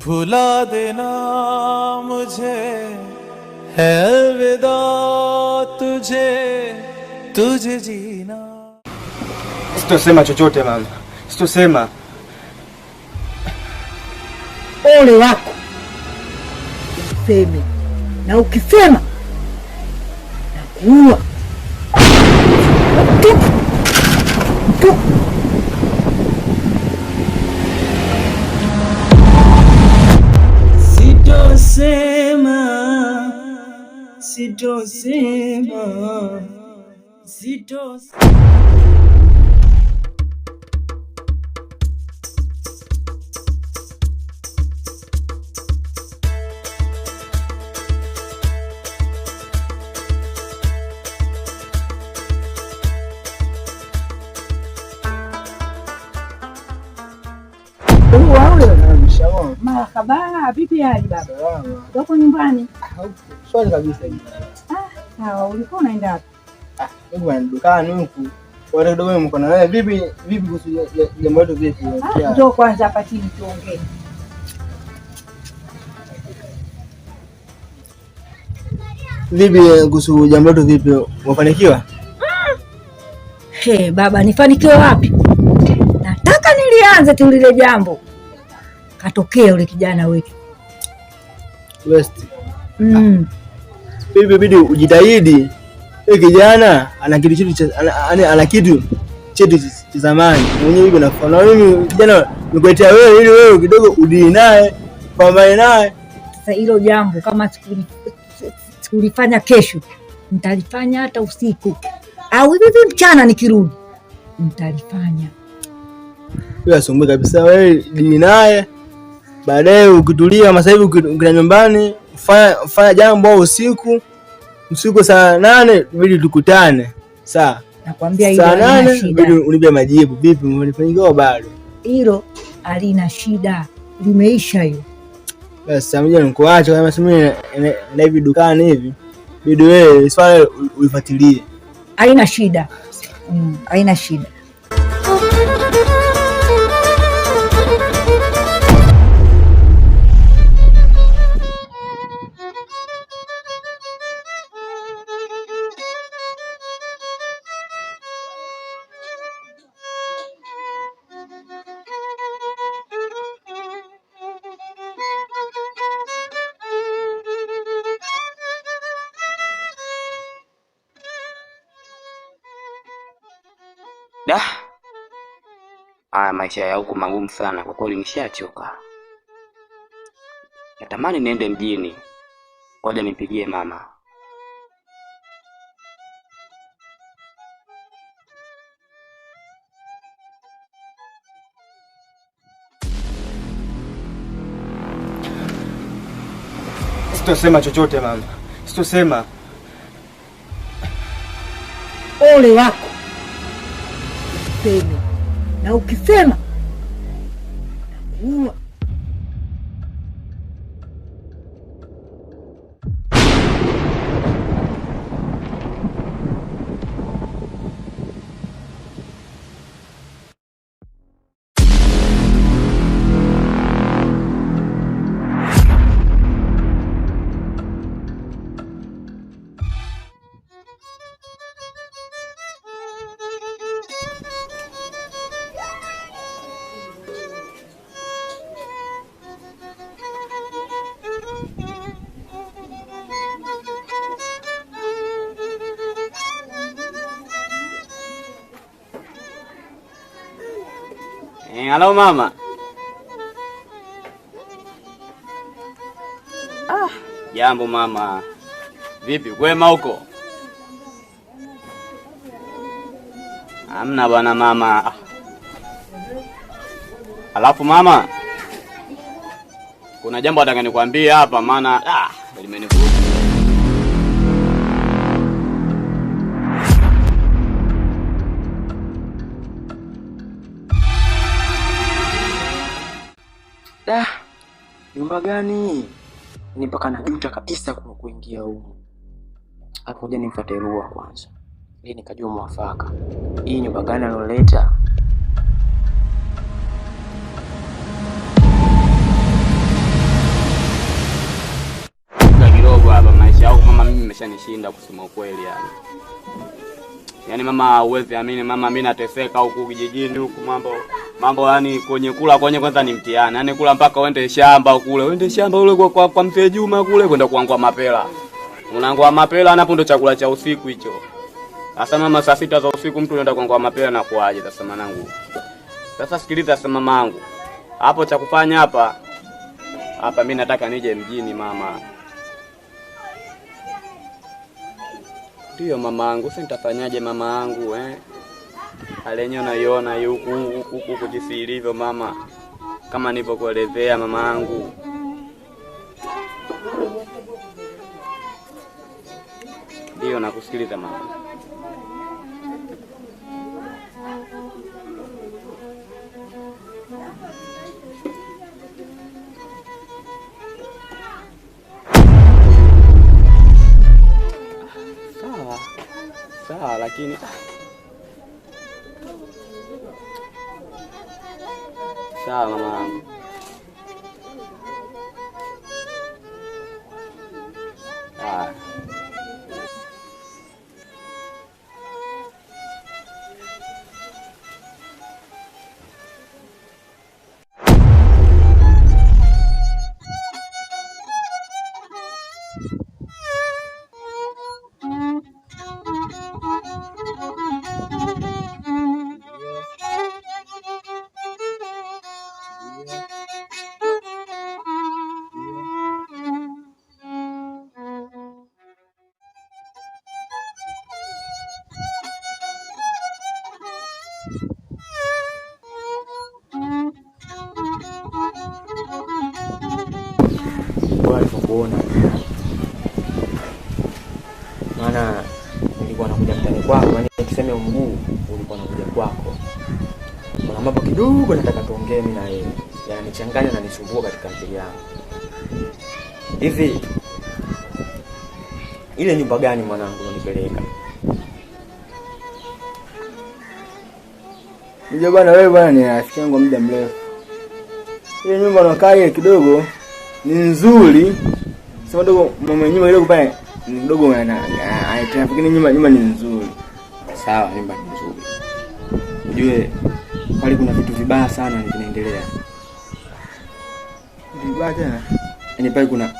भुला देना मुझे है अलविदा तुझे तुझे जीना. Sitosema chochote mama, sitosema. Ole wako useme, na ukisema nakuua. Sitosema. Marhaba, vipi hali baba? Salama. Uko nyumbani? Swali kabisa hivi. Sawa, ulikuwa unaenda wapi? Mungu anadukani huku. Wale kidogo mko na wewe vipi kuhusu jambo letu vipi? Njoo kwanza hapa chini tuongee. Vipi kuhusu jambo letu vipi? Umefanikiwa? Baba, nifanikiwe wapi? Nataka nilianze tu lile jambo. Katokea yule kijana wetu. West. Bibi bidi ujitahidi. Yule kijana ana kitu chetu cha zamani. Mwenyewe hivyo nafahamu. Mimi kijana nikuletea wewe ili wewe kidogo udili naye, pambane naye. Sasa hilo jambo kama sikulifanya kesho, nitalifanya hata usiku. Au hivi mchana nikirudi, nitalifanya. Wewe asombe kabisa wewe dili naye. Baadaye ukitulia sasa hivi ukina nyumbani fanya jambo usiku saa 8 ili tukutane. Sawa? Nakwambia hilo saa 8 ili unipe majibu. Vipi umefanikiwa bado? Hilo halina shida. Limeisha hiyo. Sasa mimi nikuacha kama mimi na hivi dukani hivi. Bidi wewe swala ulifuatilie. Haina shida. Haina shida. Maisha ya huku magumu sana kwa kweli, nishachoka. Natamani niende mjini. Ngoja nipigie mama. Sitosema chochote mama. Sitosema. Ole wako useme, na ukisema nakuua. Halo mama. Jambo mama. Vipi kwema huko? Hamna bwana mama. Alafu mama, kuna jambo nataka nikwambie hapa maana limenivuruga. Nyumba gani? Ni mpaka najuta kabisa kwa kuingia huko. Hapo ngoja nimfuate Rua kwanza. Ili nikajua mwafaka. Hii nyumba gani aloleta? Kidogo hapa maisha yangu mama, mimi nimeshanishinda kusema ukweli yani. Yaani mama uwezi amini mama, mimi nateseka huku kijijini huku mambo yani kwenye kula kwanza ni mtihani. Yaani kula mpaka uende shamba kule. Uende shamba ule kwa mzee Juma kule kwenda kuangua mapela. Unaangua mapela hapo ndo chakula cha usiku hicho. Sasa mama, saa 6 za usiku mtu anaenda kuangua mapela na kuaje sasa mwanangu. Sasa sikiliza sasa mamangu. Hapo cha kufanya hapa mimi nataka nije mjini mama. Ndio mamangu, sasa nitafanyaje mamangu Alenyo naiona huku jinsi ilivyo mama. Kama nilivyokuelezea mamangu. Ndio nakusikiliza mama. Sawa lakini sawa mamangu. Kuona maana nilikuwa nakuja mtani kwako, yani nikisema mguu ulikuwa nakuja kwako. Kuna mambo kidogo nataka tuongee mimi na wewe, yananichanganya na nisumbua katika akili yangu. Hivi ile nyumba gani mwanangu unanipeleka? Ndio bwana, wewe bwana ni rafiki yangu muda mrefu. Ile nyumba unakaa kidogo ni nzuri. Sema dogo mama nyumba ile pale ni dogo anaitafakini nyumba ni nzuri. Sawa, nyumba ni nzuri. Ujue pale kuna vitu vibaya sana vinaendelea. Vibaya tena? Yaani pale kuna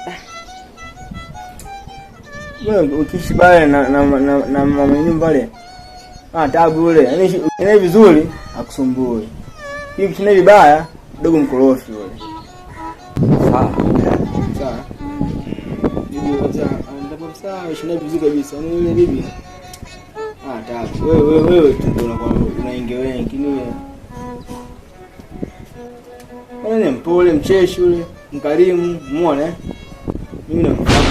wewe ukiishi pale na mama nyumba pale. Taabu ule. Yaani vizuri akusumbue. Hivi kina vibaya dogo mkorofi ule. Sawa. Sawa. Ndipo sawa, shina vizuri kabisa. Ni yule bibi. Taabu. Wewe tu ndio unaingia wengi ni wewe. Wewe ni mpole, mcheshi ule, mkarimu, muone. Mimi namfahamu.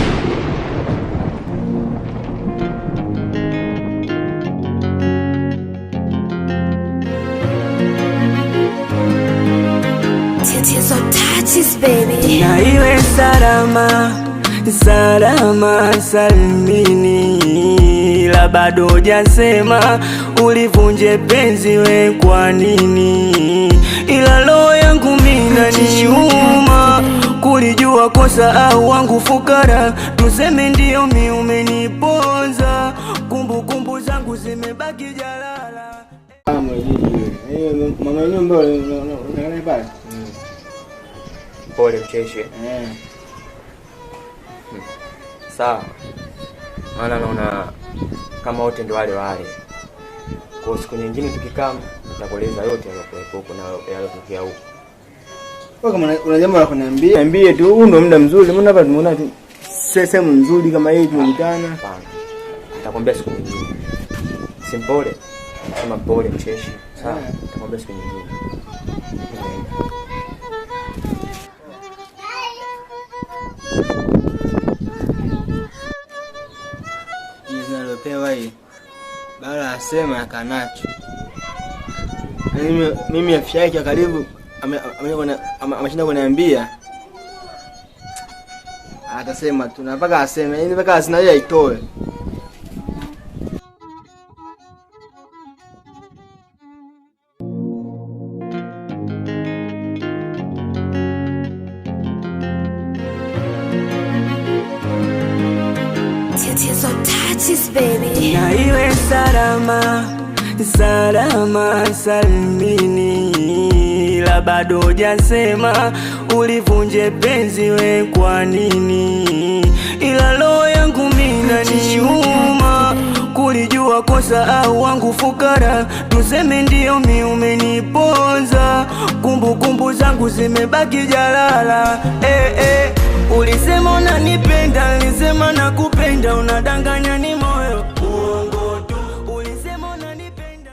Na iwe salama salimini, la bado hujasema ulivunje penzi we kwa nini? Ila roho yangu mimi inaniuma kulijua kosa au wangu fukara, tuseme ndio mimi umeniponza, kumbukumbu zangu zimebaki jalala. Mama nyumba unaona pale. Pole mcheshi. Sawa. Maana naona kama wote ndio wale. Kwa siku nyingine tukikaa nitakueleza yote yaliyokuwepo huko na yaliyotokea huko. Kwa kama una jambo la kuniambia, niambie tu, huu ndio muda mzuri. Mbona hapa tumeona tu sehemu nzuri kama hii tumekutana. Hapana. Nitakwambia siku nyingine. Simpole. Sema pole mcheshi. Sawa, nitakwambia siku nyingine. Nalopewa hii bala asema akanacho. Mimi afya yake karibu ameshinda kuniambia. Atasema tu mpaka aseme, yani mpaka asina yeye aitoe. Na iwe salama salama salmini, la bado hujasema ulivunje penzi we kwa nini? Ila roho yangu mimi inaniuma kulijua kosa au wangu fukara, tuseme ndio mimi umeniponza, kumbukumbu zangu zimebaki jalala. Ulisema unanipenda, ulisema nakupenda, unadanganya ni moyo uongo tu. Ulisema unanipenda.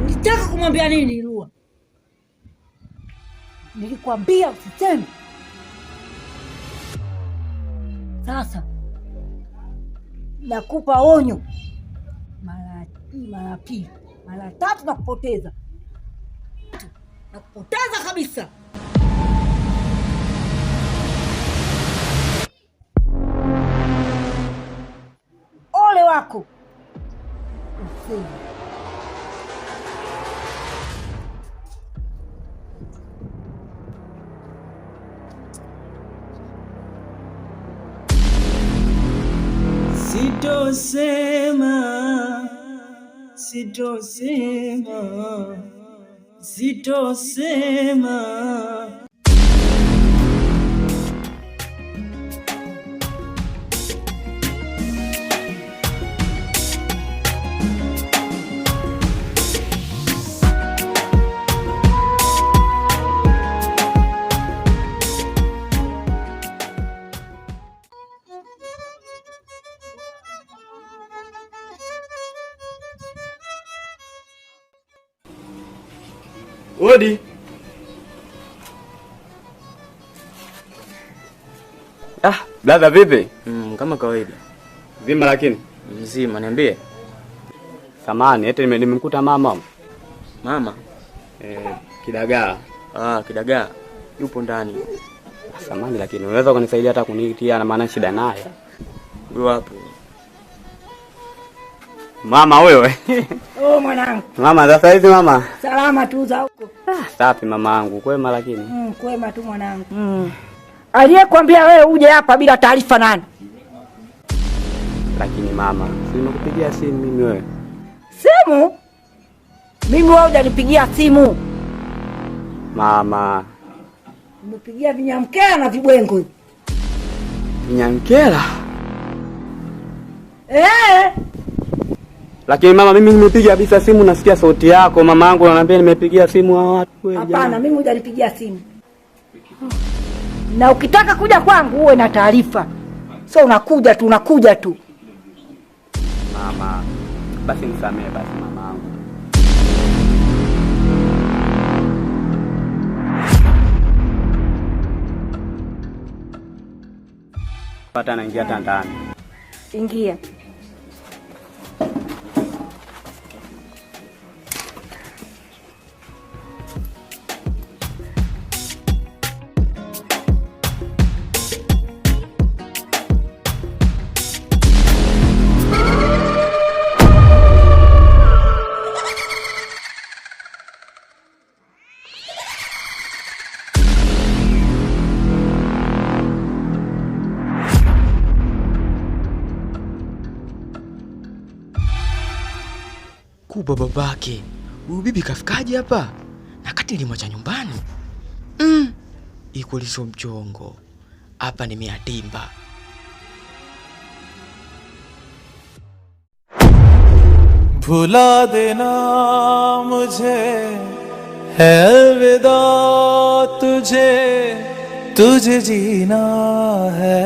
Unataka kumwambia nini Lua? Nilikwambia usiseme. Sasa nakupa onyo mara pili, mara tatu, nakupoteza kabisa. Ole wako useme. Sitosema. Odi. Brother vipi? Kama kawaida. Zima lakini. Mzima, niambie. Samani, eti nimemkuta mama. Mama? Kidagaa. Kidagaa. Yupo ndani. Samani lakini unaweza kunisaidia hata kunitia na maana shida naye. Huyo hapo. Mama wewe. Oh mwanangu. Mama sasa hizi mama. Salama tu za huko. Safi mamangu, kwema lakini. Kwema tu mwanangu. Aliyekwambia wewe uje hapa bila taarifa nani? Lakini mama, si nimekupigia simu mimi wewe. Simu? Mimi wewe hujanipigia simu. Mama. Nimepigia vinyamkela na vibwengo. Vinyamkela? Lakini mama, mimi nimepiga kabisa simu, nasikia sauti yako mama yangu ananiambia nimepigia simu wa watu wewe. Hapana, mimi hujanipigia simu. Na ukitaka kuja kwangu uwe na taarifa. Sio unakuja tu. Mama, basi nisamee basi mama yangu. Pata naingia ndani. Ingia. kubwa babake. Huyu bibi kafikaje hapa? Na kati nilimwacha nyumbani. Iko liso mchongo. Hapa nimeatimba. भुला देना मुझे है अलविदा तुझे, तुझे जीना है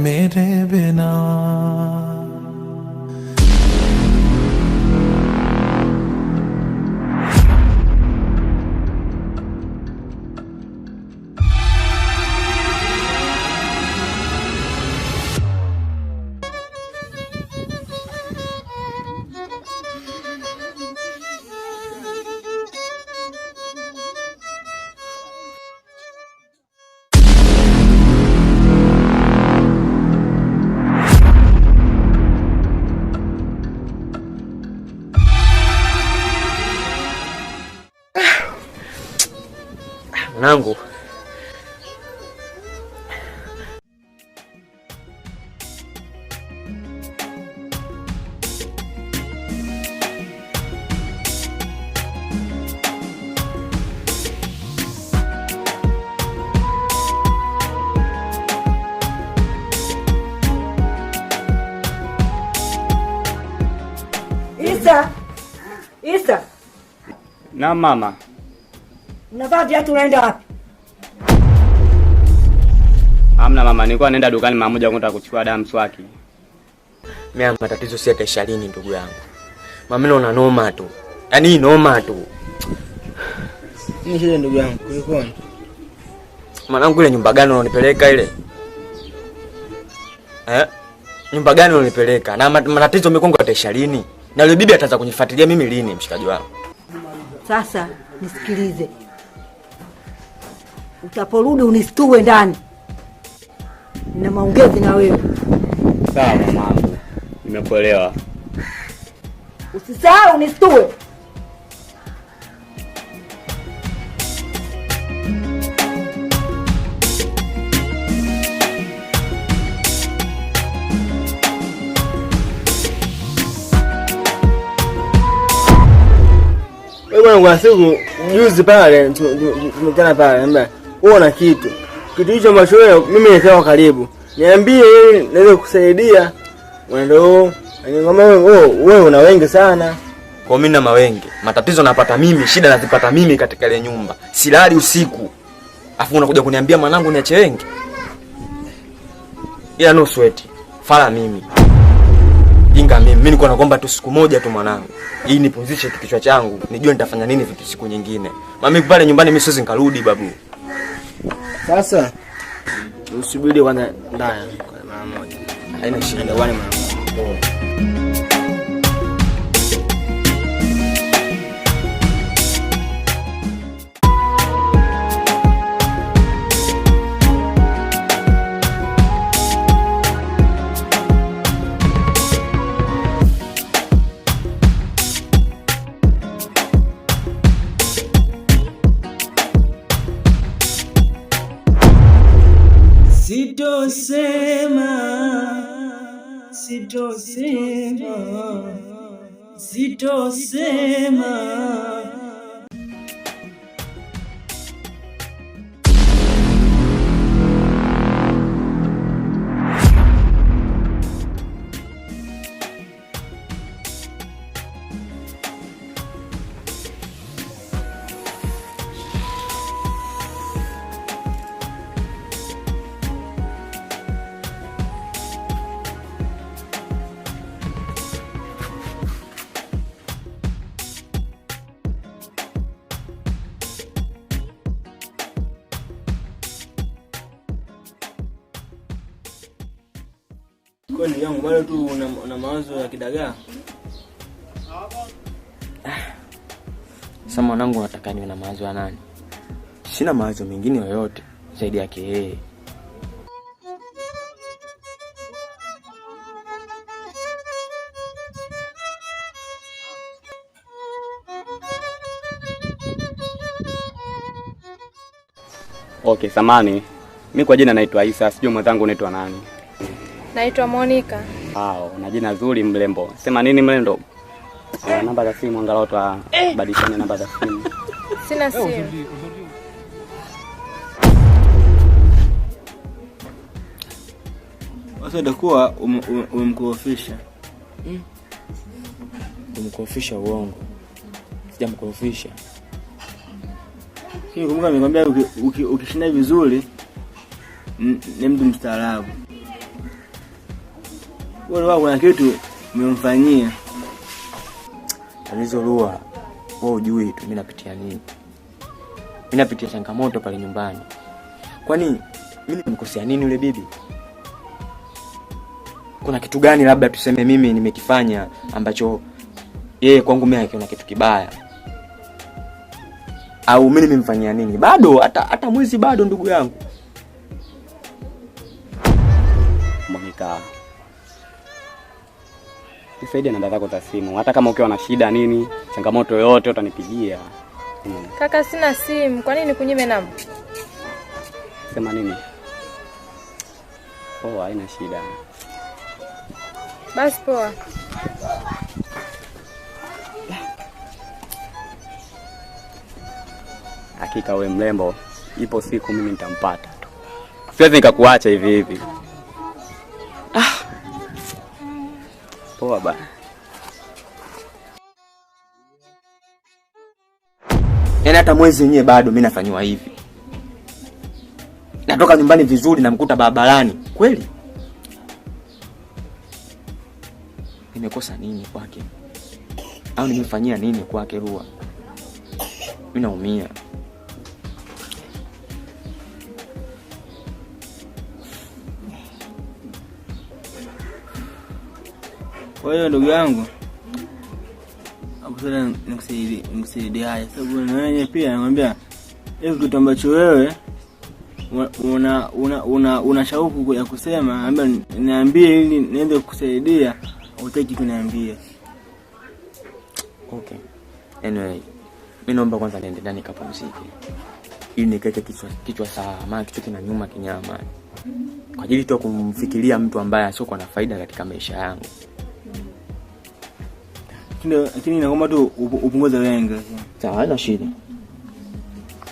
मेरे बिना। Mwanangu, Isa. Na mama. Unavaa viatu unaenda wapi? Hamna mama, nilikuwa naenda dukani mara moja kwenda kuchukua damu swaki. mimi matatizo si hata 20 ndugu yangu. Mama naona noma tu. Yaani noma tu. Ni shida ndugu yangu, kulikoni? Mwanangu ile nyumba gani unanipeleka ile? Nyumba gani unanipeleka? Na matatizo mikongo hata 20. Na yule bibi ataanza kunifuatilia mimi lini mshikaji wangu? Sasa nisikilize. Utaporudi unistue ndani. Nina maongezi na wewe. Sawa mamangu. Nimekuelewa. Usisahau unistue. Wewe kwa siku juzi pale tumekana pale mbaya. Uona kitu hicho ambacho mimi nikawa karibu. Niambie ili naweza kusaidia. Ndio ngoma wewe una wengi sana. Kwa mimi na mawenge. Matatizo napata mimi, shida nazipata mimi katika ile nyumba. Silali usiku. Afu unakuja kuniambia mwanangu niache wengi. Ila no sweat. Fala mimi. Jinga mimi nilikuwa naomba tu siku moja tu mwanangu. Hii nipumzishe kichwa changu, nijue nitafanya nini vitu siku nyingine. Mami pale nyumbani mimi siwezi nikarudi babu. Sasa usubiri kwanza ndaya mara moja. Haina shida ndio wale mara moja. Sitosema. Kwa nini yangu bado tu una mawazo ya kidagaa? Sasa mwanangu unataka niwe na mawazo ya nani? Sina mawazo mengine yoyote zaidi yake yeye. Okay, samani. Mimi kwa jina naitwa Isa, sijui mwenzangu unaitwa nani? Naitwa Monica. Na jina zuri mrembo. Sema nini mrembo? Namba za simu angalau tubadilishane namba za simu. Sina simu. Sasa utakuwa umemkorofisha. Umkorofisha uongo. Sijamkorofisha. Kile kumbuka nimekwambia ukishinda vizuri ni mtu mstaarabu. Wewe kuna kitu umemfanyia. Tatizo Lua, wewe hujui tu mimi napitia nini. Mimi napitia changamoto pale nyumbani. Kwani mimi nimekosea nini yule bibi? Kuna kitu gani labda tuseme mimi nimekifanya ambacho yeye kwangu mimi hakiona kitu kibaya? Au mimi nimemfanyia nini? Bado hata mwezi bado ndugu yangu. Monica. Nisaidie namba zako za simu. Hata kama ukiwa na shida nini, changamoto yoyote utanipigia. Kaka sina simu. Kwa nini kunyime namba? Sema nini? Oh, haina shida. Basi poa. Hakika wewe mrembo, ipo siku mimi nitampata tu. Siwezi nikakuacha hivi hivi. Poa bana. Yaani hata mwezi wenyewe bado mimi nafanywa hivi. Natoka nyumbani vizuri namkuta barabarani. Kweli? Nimekosa nini kwake? Au nimefanyia nini kwake Lua? Mimi naumia. Kwa hiyo ndugu yangu, akusema nikusaidie haya. Sababu wewe pia anamwambia hiyo kitu ambacho wewe una shauku ya kusema, ambaye niambie ili niende kukusaidia, hutaki kuniambia. Okay. Anyway, mimi naomba kwanza niende ndani kapumzike. Ili nikeke kichwa sawa, maana kichwa kina nyuma kinyama. Kwa ajili tu kumfikiria mtu ambaye asiokuwa na faida katika maisha yangu. Lakini naomba tu upunguze wengi. Sawa, haina shida.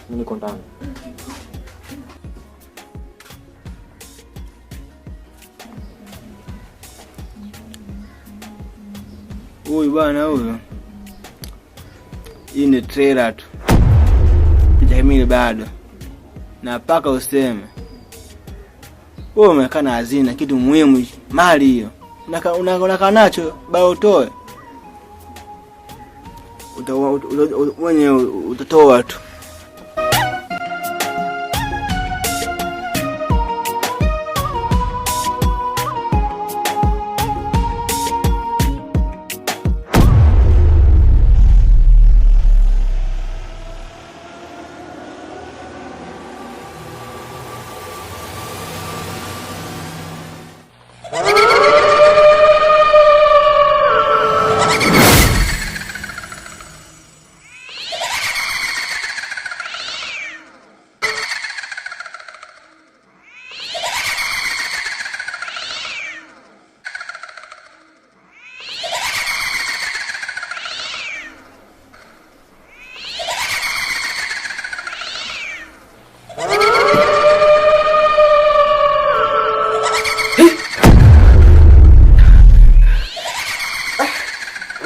Mimi niko ndani. Huyu bwana huyo. Hii ni trailer tu. Jamii bado. Na paka useme. Wewe umekaa na hazina kitu muhimu, mali hiyo. Unaka nacho bao utoe. Mwenye utatoa tu.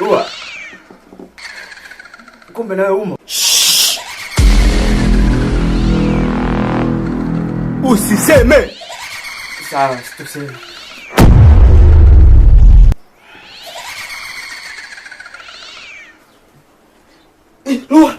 Lua. Kumbe nawe umo. Usiseme. Sawa, situseme. Lua.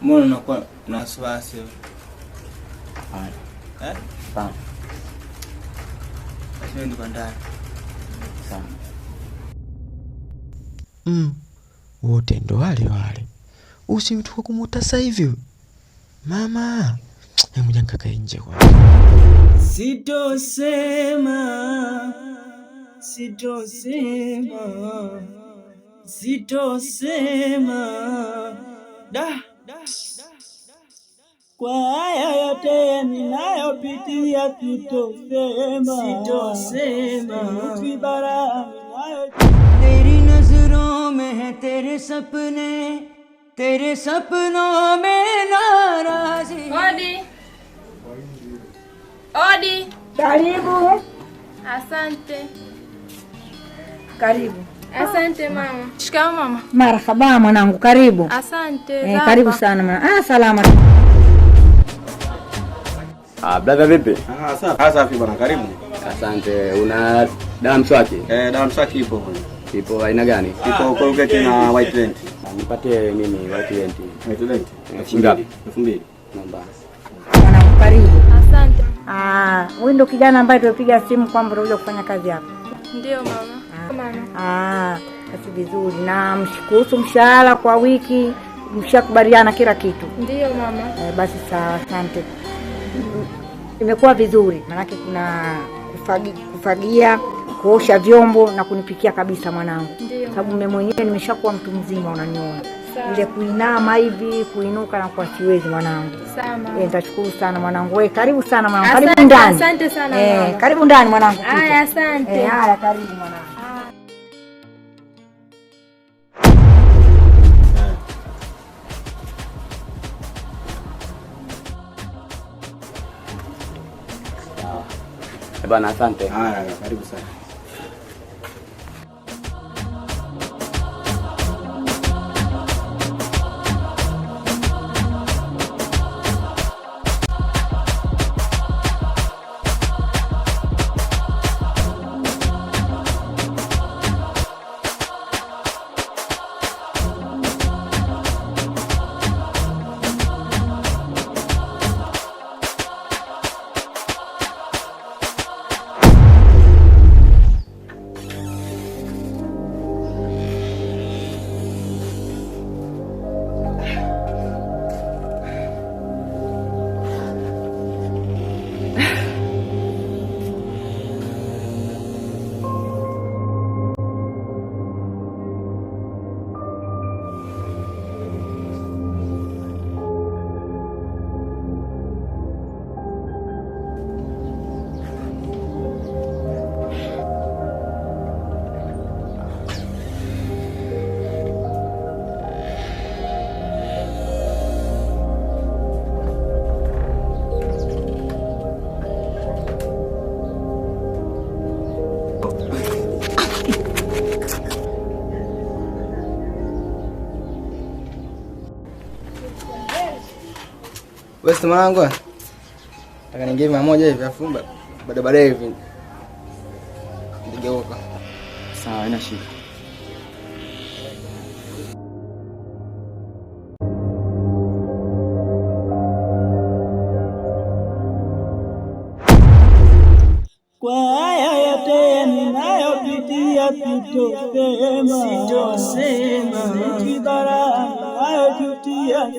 Mbona unakuwa na wasiwasi? Haya. Sawa. Basi ndio ndani. Sawa. Wote ndo wale wale. Usimtuka kumuta sasa hivi. Mama, hebu janga kaka nje kwa. Sitosema da kwa haya yote ninayopitia, sitosema ukibara तेरी नजरों में है तेरे सपनों में नाराजी. Odi. Karibu. Asante. Karibu. Asante mama. Shikamoo mama. Marhaba mwanangu, karibu. Asante. Karibu sana mwana. Salama. Brother vipi? Safi bwana, karibu. Asante. Una dawa mswaki? Dawa mswaki ipo. Ipo aina gani? Ipo Colgate na White Lent. Nipatie mimi White Lent. White Lent. 2000. Namba. Mwanangu karibu. Asante. Wewe ndo kijana ambaye tulipiga simu kwamba unataka kufanya kazi hapa? Ndio mama. Basi vizuri. Na mshikuhusu mshahara kwa wiki, mshakubaliana kila kitu? Ndio mama. Basi sawa, asante. Imekuwa vizuri, maanake kuna kufagia, kuosha vyombo na kunipikia kabisa mwanangu. Sababu mimi mwenyewe nimeshakuwa mtu mzima, unaniona. Ile kuinama hivi, kuinuka na kwa siwezi mwanangu. Sawa. Nitashukuru sana mwanangu. Wewe karibu sana mwanangu. Karibu ndani. Asante sana mama. Karibu ndani mwanangu. Haya, asante. Haya, karibu mwanangu. Bwana asante. Haya, karibu sana. Wewe mwanangu, nataka niingie mara moja hivi afumba. Baadaye hivi ndigeuka. Sawa, ina shida. kwa haya yote ninayopitia, sitosema ukibara ninayopitia.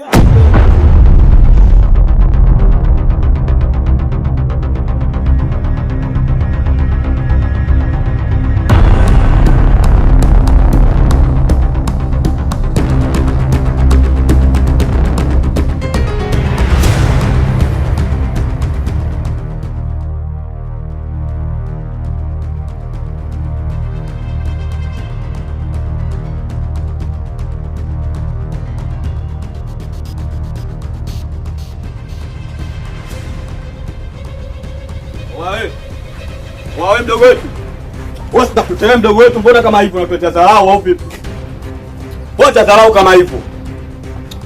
Wawe mdogo wetu. Wewe sitakutetea mdogo wetu, mbona kama hivyo unatuletea dharau au vipi? Bota dharau kama hivyo.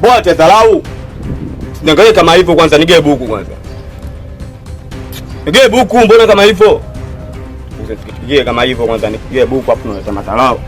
Bota dharau. Niangalie kama hivyo kwanza, nige buku kwanza. Nige buku, mbona kama hivyo? Nige kama hivyo kwanza, nige buku hapo unaleta madharau.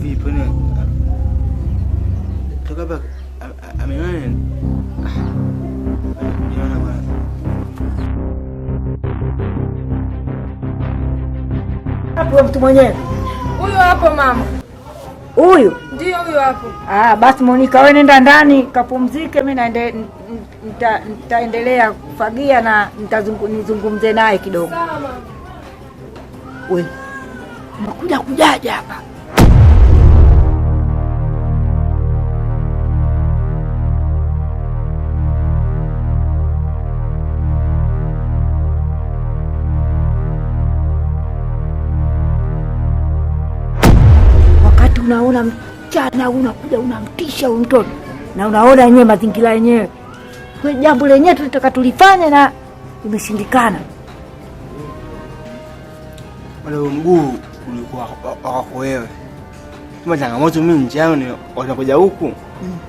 vipi ni? Toka hapa amenana. Niona bwana. Hapo mtu mwenyewe. Huyu hapo mama. Huyu? Ndio huyu hapo. Basi Monica, wewe nenda ndani kapumzike, mimi nitaendelea kufagia na nizungumze naye kidogo. Sawa mama. Wewe unakuja kujaje hapa? Wakati unaona mchana unakuja unamtisha huyu mtoto na unaona yenyewe mazingira yenyewe. Kwa jambo lenyewe tulitaka tulifanye na imeshindikana. Wale mguu ulikuwa wako wewe. Kama changamoto mimi nje yangu ni watakuja huku.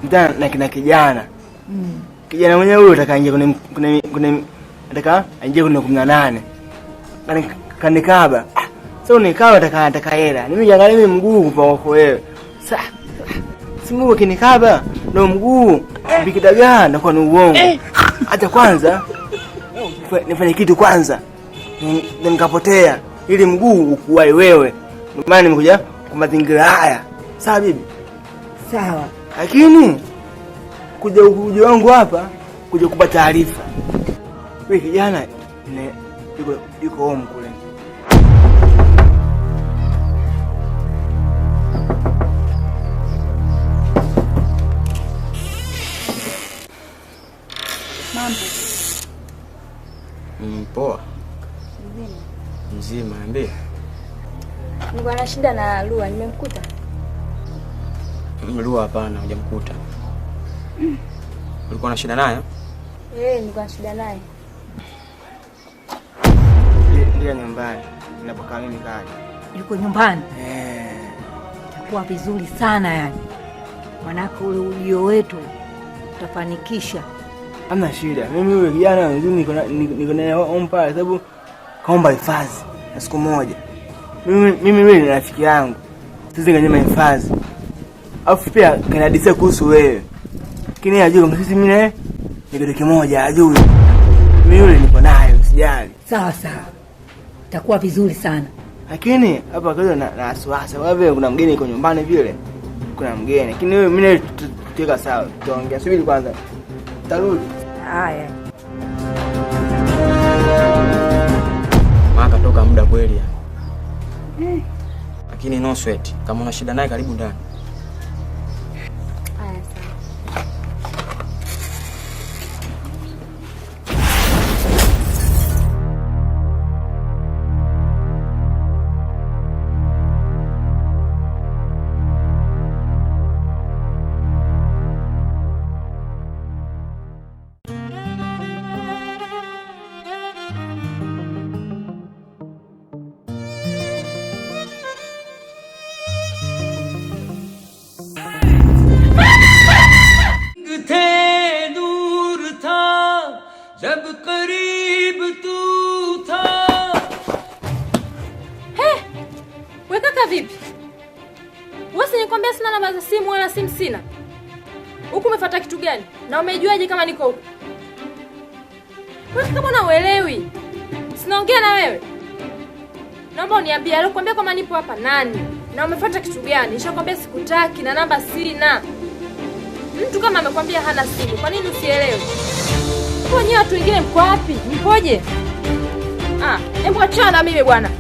Mtana na kina kijana. Kijana mwenyewe huyo atakaingia kuna ataka aingie kuna 18. Kanikaba. Sasa unikaba ataka hela. Nimejiangalia mimi mguu kwa wako wewe. Sasa si mguu kinikaba ndo mguu bikidagaa na kwa ni uongo. Hata kwanza nifanye kitu kwanza. Nikapotea ili mguu ukuwai wewe. Ndio maana nimekuja kwa mazingira haya. Sawa bibi? Sawa. Lakini kuja wangu hapa kuja kupata taarifa. Wewe kijana yuko home kule. Mambo. Poa. Mzima, niambie. Nilikuwa na shida na Lua, nimemkuta? Lua hapana, hujamkuta. Ulikuwa na shida naye? Nilikuwa na shida naye. Ndio nyumbani. Ninapokaa mimi kaja. Yuko nyumbani? Itakuwa vizuri sana yani. Manako ule ujio wetu utafanikisha. Hamna shida. Mimi yule kijana niko naye ompa sababu kaomba hifadhi na siku moja. Mimi ni rafiki yangu. Sisi nganyema hifadhi. Afu pia kanadisia kuhusu wewe. Lakini ajue kama sisi mimi naye ni kitu kimoja ajue. Mimi yule niko naye usijali. Sawa sawa. Itakuwa vizuri sana. Lakini hapa kaza na wasiwasi. Kwa vile kuna mgeni yuko nyumbani vile. Kuna mgeni. Lakini wewe mimi tuteka sawa. Tuongea subiri kwanza. Tarudi. Haya. Maka toka muda kweli. Lakini no sweat. Kama una shida naye karibu ndani. Haya sawa. जब करीब तू था. We kaka vipi? Wewe si nikwambia sina namba za simu wala simu sina. Huku umefuata kitu gani? Na umejuaje kama niko huku? Wewe kama unaelewi. Sinaongea na wewe. Naomba uniambie alikwambia kama nipo hapa nani? Na umefuata kitu gani? Nishakwambia sikutaki na namba sina. Mtu kama amekwambia hana simu, kwa nini usielewe? Kwa nini watu wengine mko wapi? Mpoje? Hebu achana na mimi bwana.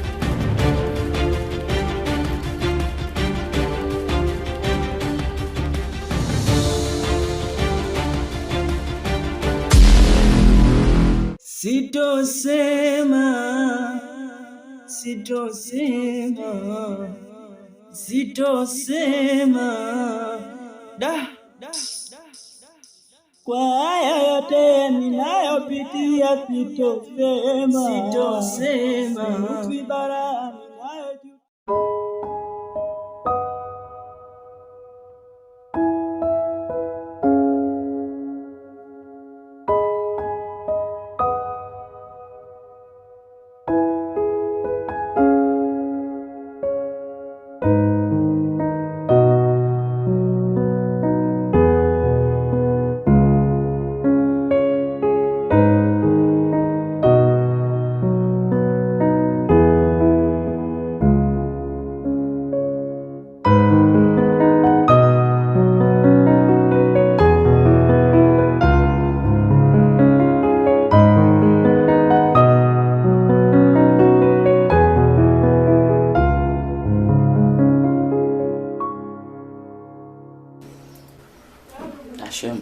Sitosema kwa haya yote ninayopitia, sitosema vibaya ninayojua. Shem.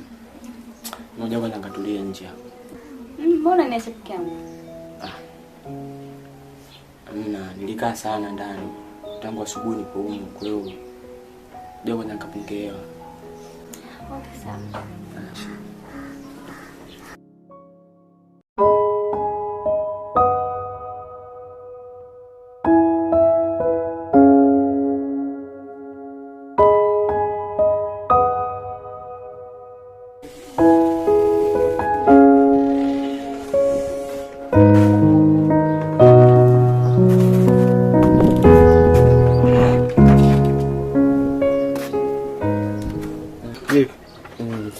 Ngoja kwanza ngatulie nje hapo. Mbona niache peke yangu? Amna, nilikaa sana ndani. Tangu asubuhi nipo huko, kwa hiyo ndio kwanza nikapungewa. Okay, sawa.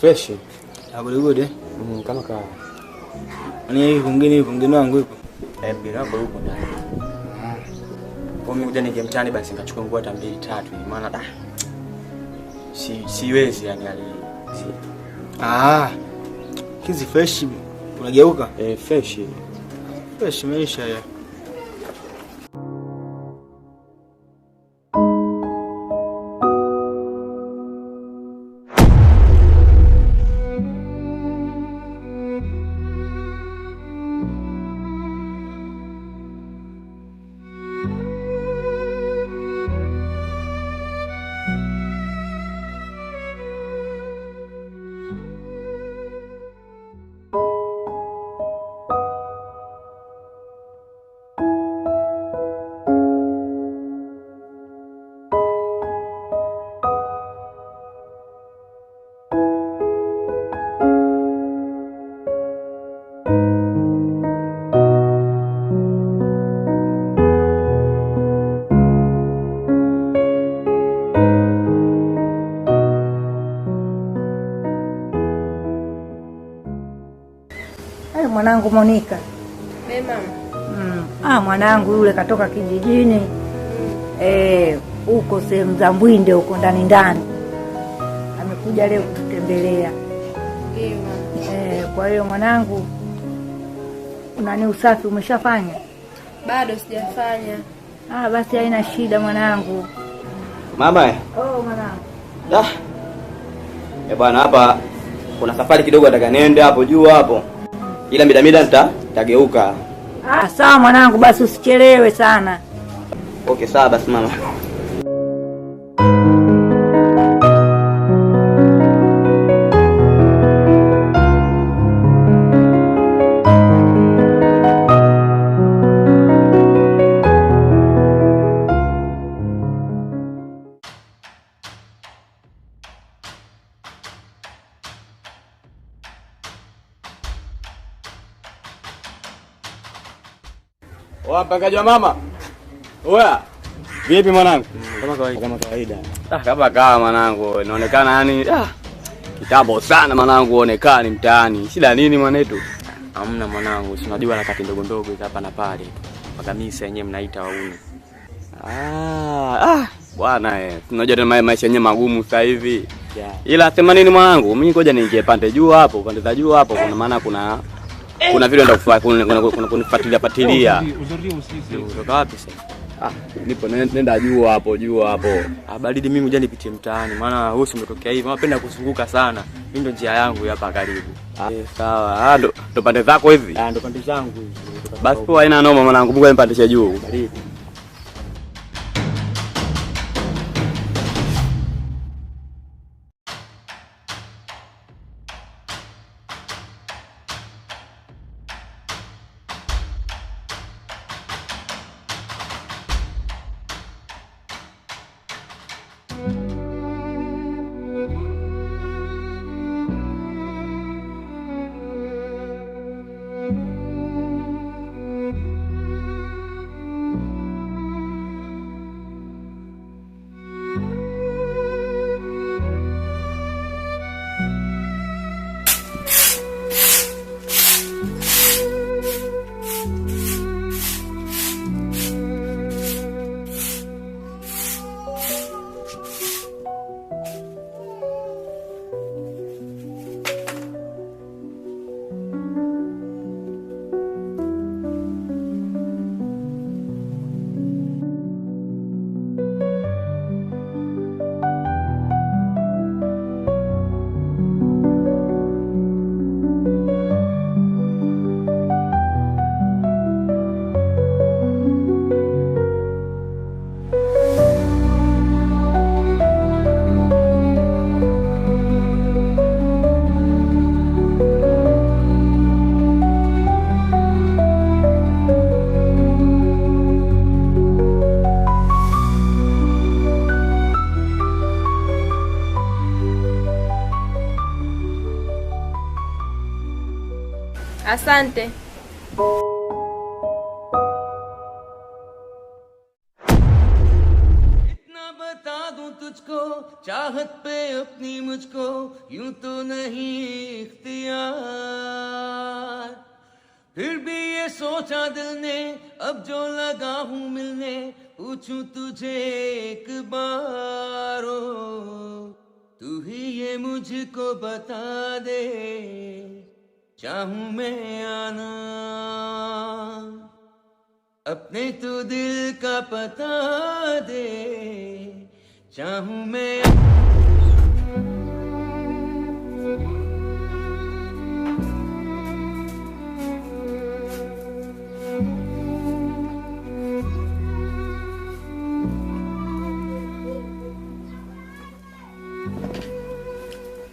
Fresh. Good. Kama kawa. Ni kungine wangu yupo. Bila hapo yupo ndani. Kwa mimi kuja nije mtani basi nikachukua nguo hata 2-3 hivi maana siwezi yani Hizi fresh unageuka? Fresh. Fresh maisha ya. Mwanangu Monica. Mama. Mwanangu yule katoka kijijini. Huko sehemu za Mbwinde huko ndani. Amekuja leo kututembelea. Kwa hiyo mwanangu unani usafi umeshafanya? Bado sijafanya. Basi haina shida mwanangu. Mama. Mwanangu. Bwana hapa kuna safari kidogo nataka niende hapo juu hapo. Ila mida nitageuka. Sawa mwanangu, basi usichelewe sana. Okay, sawa basi mama. Mpangaji wa mama. Oya. Vipi mwanangu? Kama kawaida. Kama kawa mwanangu. Inaonekana yani kitambo sana mwanangu onekani mtaani. Shida nini mwanetu? Hamna mwanangu, si unajua harakati ndogo ndogo hapa na pale. Mpaka misa yenyewe mnaita wauni. Bwana tunajua tena maisha yenyewe magumu sasa hivi. Ila sema nini mwanangu? Mimi ngoja niingie pande juu hapo, pande za juu hapo kuna maana kuna vile ndio kunifuatilia. Kutoka wapi sasa? Nipo nenda juu hapo. Baridi mimi ngoja nipitie mtaani maana wewe umetokea hivi. Napenda kuzunguka sana. Mimi ndo njia yangu hapa karibu. Sawa. Ndo pande zako hivi? Ndo pande zangu hizi. Basi kwa haina noma mwanangu, Mungu anipandishe juu. Baridi. Asante. बता दूं तुझको चाहत पे अपनी मुझको यूं तो नहीं इख्तियार फिर भी ये सोचा दिल ने अब जो लगा हूं मिलने पूछूं तुझे एक बार तू ही ये मुझको बता दे चाहूं मैं आना अपने तो दिल का पता दे चाहूं मैं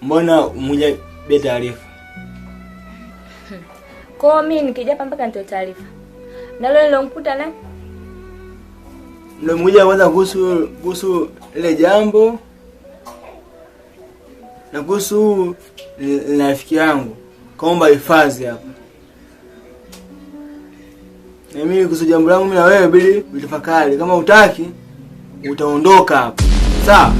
Mbona mmoja bila taarifa? Kwa mimi nikija hapa mpaka nitoe taarifa. Na leo nilomkuta na ndio mmoja kwanza kuhusu ile jambo na kuhusu rafiki yangu kaomba hifadhi hapa. Na mimi kuhusu jambo langu mimi na wewe bili utafakari, kama utaki utaondoka hapa. Sawa?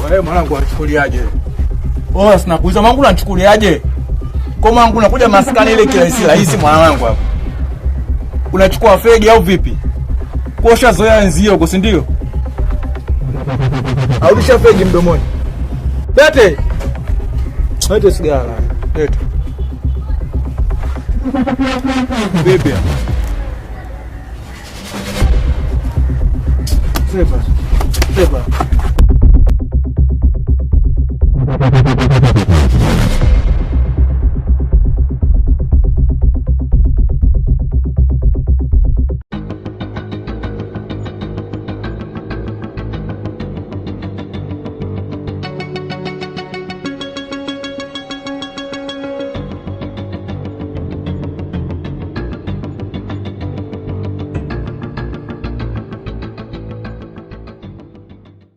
Wewe mwanangu anachukuliaje? Oh, sina kuuliza mwanangu unachukuliaje? Kwa mwanangu unakuja maskani ile kirahisi rahisi mwanangu hapo. Unachukua fegi au vipi? Kuosha zoea enzio huko, si ndio? Arudisha fegi mdomoni. Lete. Lete sigara. Lete. Bibi. Seba. Seba.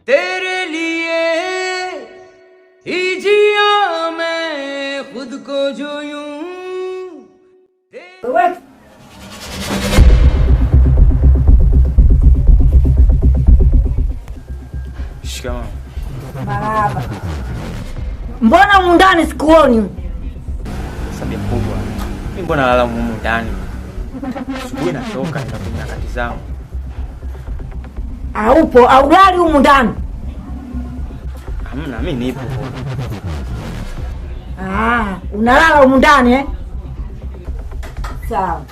तेरे लिए ही जिया मैं खुद को जो यूं Shikamoo. Marahaba. Mbona mundani sikuoni? Sababu kubwa. Mimi mbona nalala humu ndani? Asubuhi natoka nenda kwenye harakati zangu. Haupo au lali humu ndani? Hamna, mimi nipo. Unalala humu ndani eh? Sawa.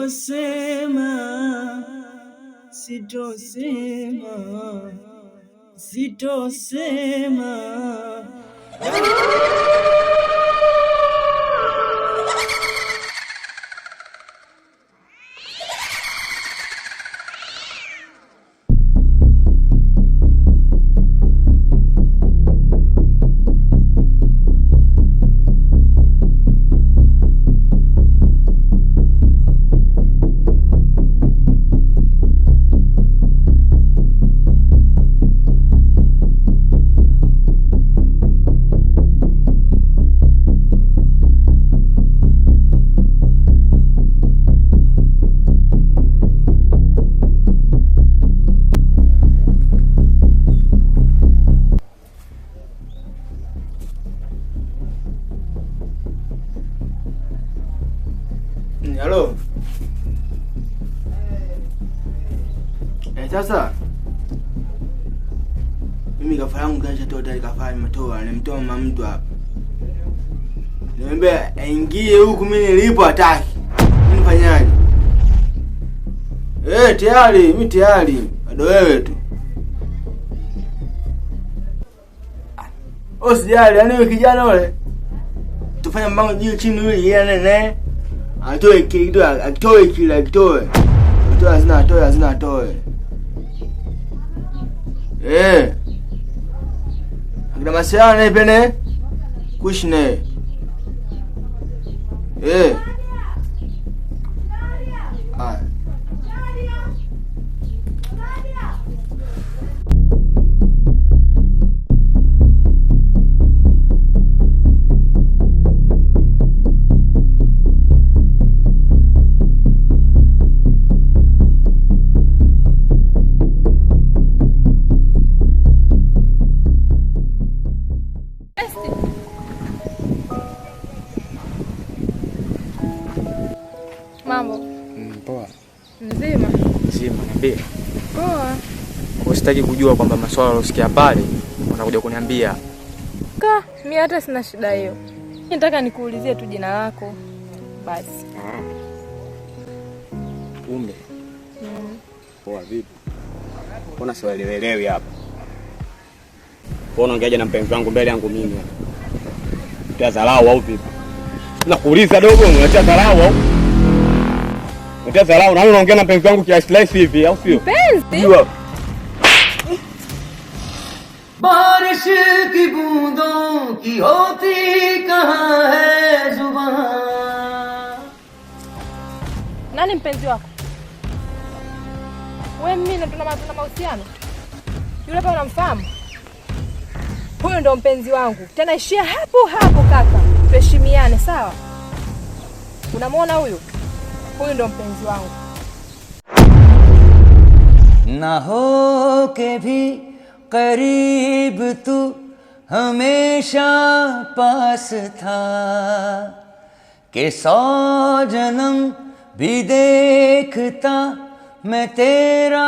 Sitosema, sitosema, sitosema, Halo. Sasa mimi kafara yangu kaja toa kafara nimetoa mama mtu hapa. Niambia aingie huku mimi nilipo hataki. Mimi nifanyaje? Tayari, mimi tayari. Bado wewe tu. Usijali, yani wewe kijana yule. Tufanye mbango juu chini yule yeye nene. Atoe kitu, atoe kila kitoe. Atoe atoe. Akina masiana ne pene kushne. Mambo. Poa. Mzima. Mzima, niambie. Poa. Usitaki kujua kwamba maswala unasikia pale unakuja kuniambia. Mimi hata sina shida hiyo. Nataka nikuulizie tu jina lako. Basi. Kumbe. Poa vipi? Mbona siwaelewi hapa? Mbona ungeaje na mpenzi wangu mbele yangu mimi? Unatia dharau au vipi? Nakuuliza dogo, unatia dharau au? Unatia dharau na unaongea na mpenzi wangu kiasi slice hivi au sio? Mpenzi? बारिश की बूंदों की होती कहाँ है जुबान. Nani mpenzi wako? Wewe mimi na tuna mahusiano. Yule hapa unamfahamu? Huyo ndo mpenzi wangu. Tena ishia hapo hapo kaka. Tuheshimiane, sawa? Unamwona huyo? Huyo ndo mpenzi wangu. ना हो के भी करीब तू हमेशा पास था कि 100 जन्म भी देखता मैं तेरा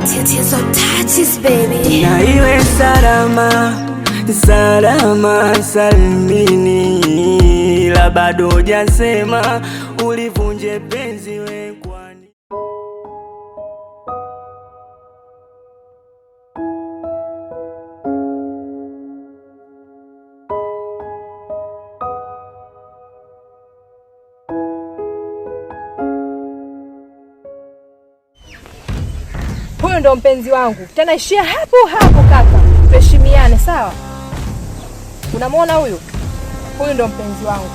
Tatizo touches baby. Na iwe salama salama salmini, la bado hujasema ulivunje penzi we kwani. Huyo ndo mpenzi wangu. Tena ishia hapo hapo kaka. Tuheshimiane, sawa? Unamwona huyo? Huyo ndo mpenzi wangu.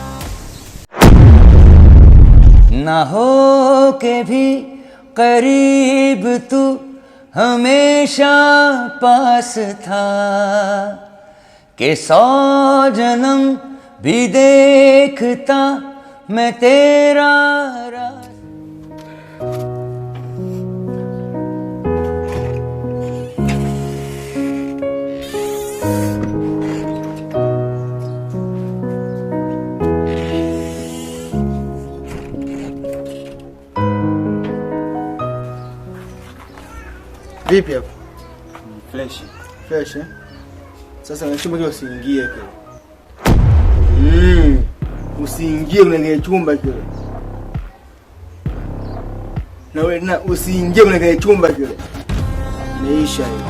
ना हो के भी करीब तू हमेशा पास था कि 100 जन्म भी देखता मैं तेरा Vipi hapo? Fresh. Fresh eh? Sasa na chumba kile usiingie kile. Usiingie kwenye chumba kile. Na wewe tena usiingie kwenye kile chumba kile. Imeisha hiyo.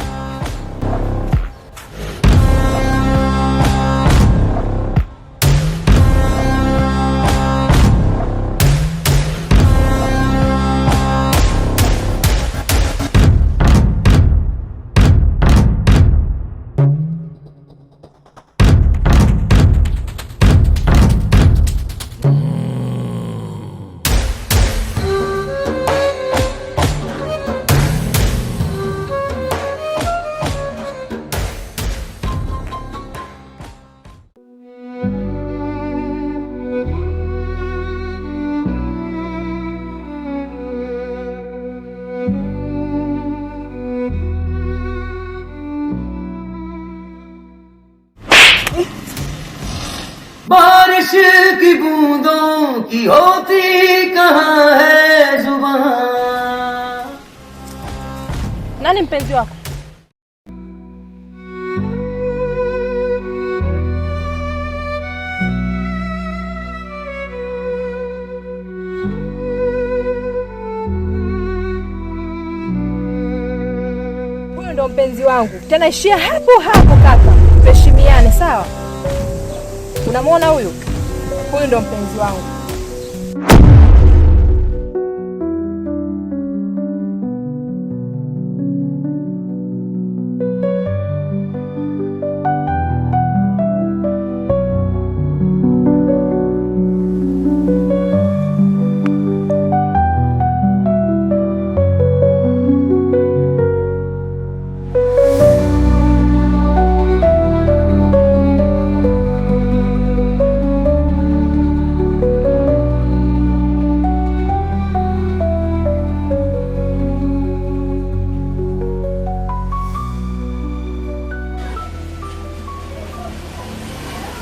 बारिश की बूंदों की होती कहाँ है जुबान. Nani mpenzi wako? Huyu ndo mpenzi wangu. Tena ishia hapo hapo kaka. Tuheshimiane, sawa? Unamwona huyu? Huyu ndo mpenzi wangu.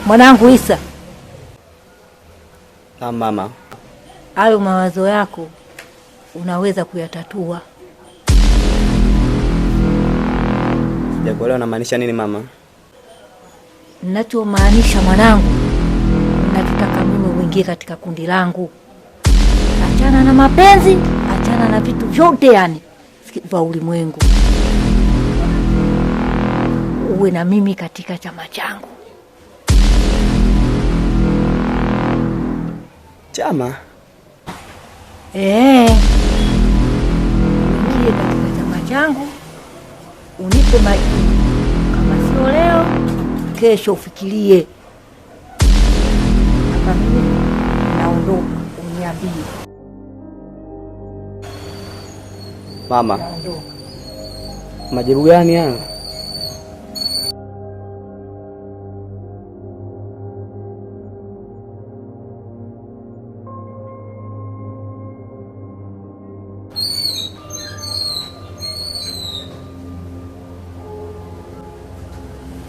Mwanangu Isa. Na mama. Hayo mawazo yako unaweza kuyatatua. Sijakuelewa unamaanisha nini mama? Ninachomaanisha mwanangu, nataka mimi uingie katika kundi langu. Achana na mapenzi, achana na vitu vyote yani vya ulimwengu. Uwe na mimi katika chama changu. Chama? Uingie katika chama changu. Unipe majibu. Kama sio leo, kesho ufikirie. Hapa mimi naondoka, uniambie. Mama. Naondoka. Majibu gani haya?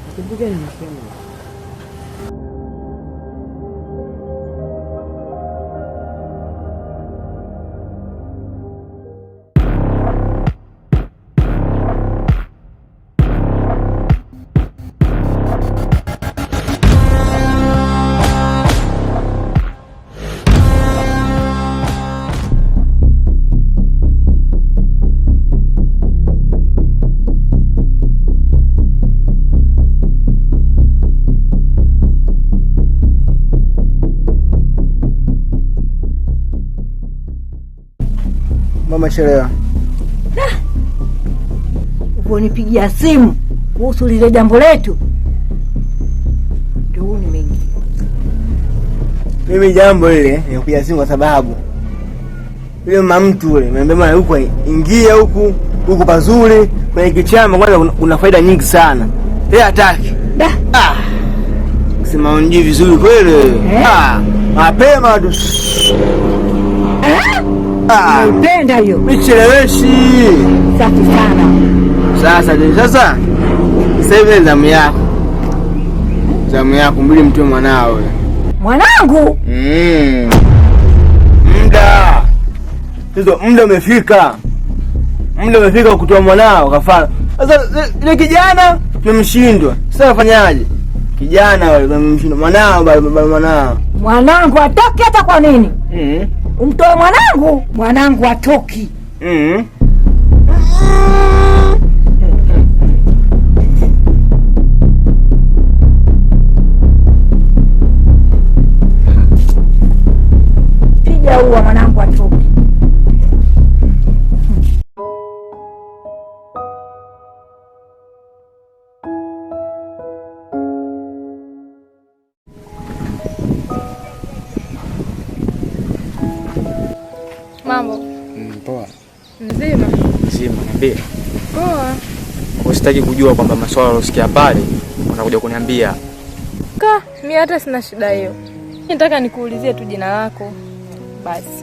Majibu gani nasema? Mama chelewa. Unipigia simu kuhusu lile jambo letu. Ndio nimeingia. Mimi jambo lile nikupigia simu kwa sababu yule mama mtu yule ameniambia huko ingia huku pazuri kwenye kichama kwanza kuna faida nyingi sana. Yeye hataki. Sema unji vizuri kweli. Mapema tu. Napenda hiyo. Micheleweshi. Safi sana. Sasa hivi zamu yako mbili mtu mwanao. Mwanangu? Muda umefika. Kutoa mwanao kafara. Sasa ile kijana tumemshindwa. Sasa afanyaje? Kijana wale tumemshindwa. Mwanao atoke hata kwa nini? Umtoe mwanangu atoki. Piga uwa mwanangu atoke. Mambo. Poa. Mzima. Mzima, niambie. Poa. Usitaki kujua kwamba maswala ulosikia pale unakuja kuniambia. Mimi hata sina shida hiyo. Nataka nikuulizie tu jina lako. Basi.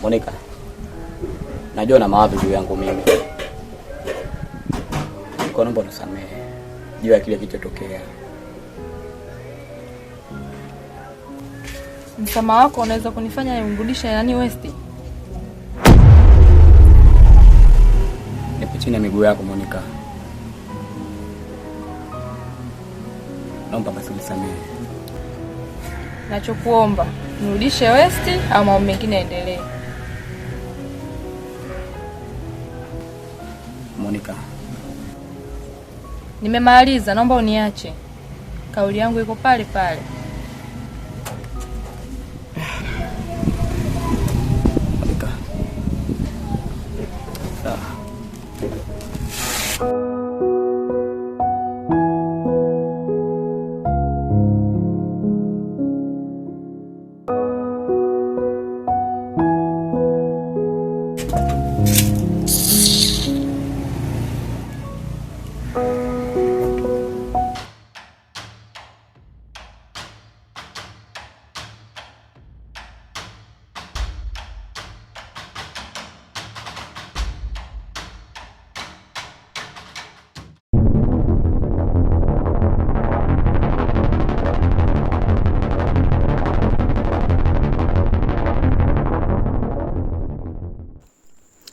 Monica, najua na mawazo juu yangu mimi. Kwa naomba unisamehe juu ya kile kilichotokea. Msamaha wako unaweza kunifanya nimrudishe nani West? Nipo chini ya miguu yako Monica. Naomba basi unisamehe. Nachokuomba, nirudishe West au mambo mengine yaendelee. Monica. Nimemaliza, naomba uniache. Kauli yangu iko pale pale. Monica.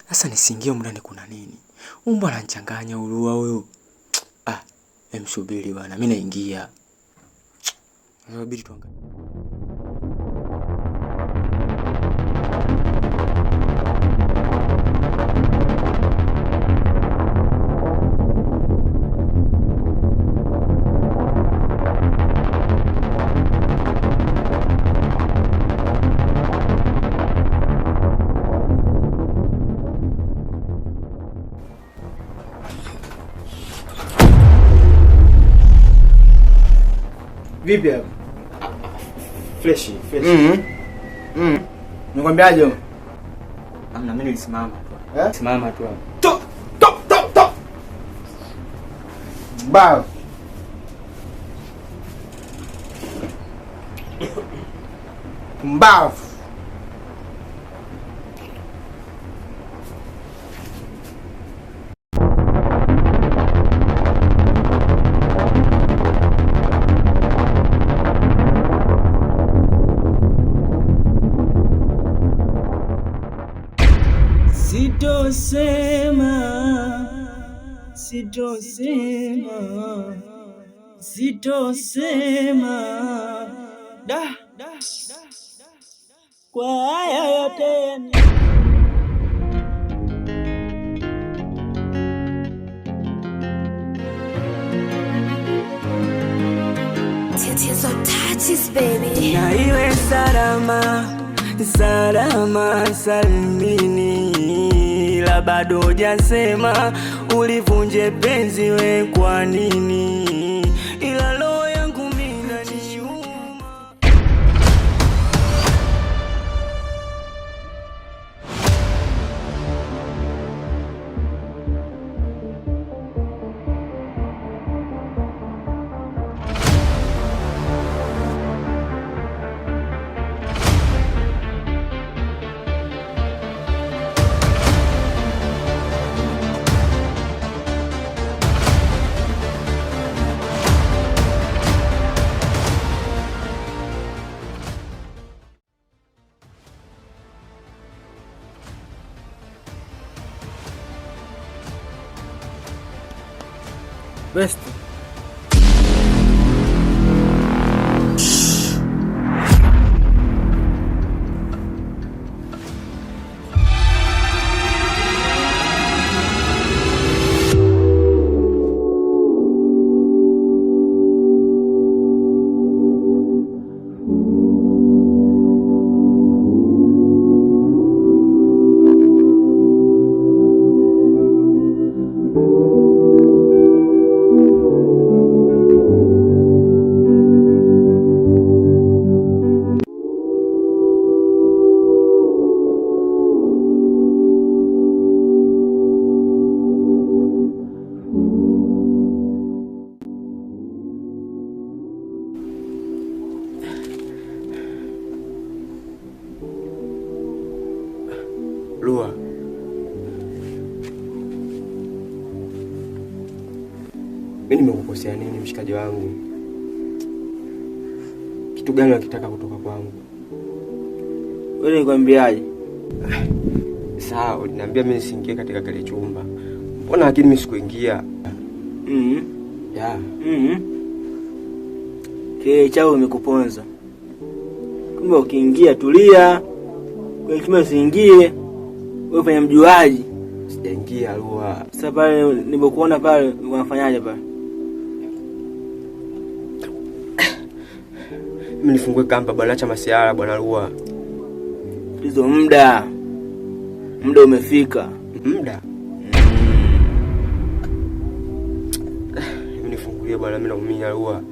Sasa nisingie ndani kuna nini? Umbo anachanganya ulua huyo. Msubiri bwana, mimi naingia. Inabidi tuangalie. Vipi hapo? Fresh. Nikwambiaje? Amna, mimi nilisimama tu. Simama tu hapo. Top. Bao. Mbavu. Sitosema kwa haya yote. Tatizo Touches touches, baby. Na iwe salama, salama salimini. La bado hujasema ulivunje penzi we kwa nini? Ila roho yangu mimi inaniuma. Best. Lua, mimi nimekukosea nini mshikaji wangu? Kitu gani unakitaka kutoka kwangu? Wewe nikwambiaje? Sawa, uliniambia mimi nisiingie katika kile chumba. Mbona lakini mimi sikuingia? Ya. Kile chao umekuponza. Kumbe ukiingia tulia. Kwa chumba usiingie. Wewe fanya mjuaji. Sijaingia Lua. Sasa pale nilipokuona pale unafanyaje pale? Mimi nifungue kamba bwana, acha masiara bwana Lua. Hizo muda umefika. Muda? Mimi nifungulie bwana, mimi naumia Lua.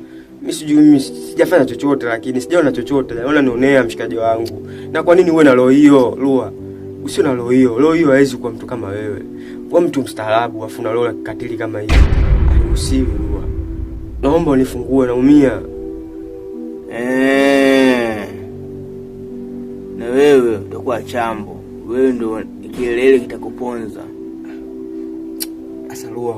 Mimi sijui, mimi sijafanya chochote, lakini sijaona chochote. Naona nionea mshikaji wangu. Na kwa nini uwe na roho hiyo Lua? Usio na roho hiyo. Roho hiyo haiwezi kuwa mtu kama wewe. Kwa mtu mstaarabu afu na roho ya kikatili kama hiyo. Hairuhusiwi Lua. Naomba unifungue, naumia. Na wewe utakuwa chambo. Wewe ndo kielele kitakuponza. Asa Lua.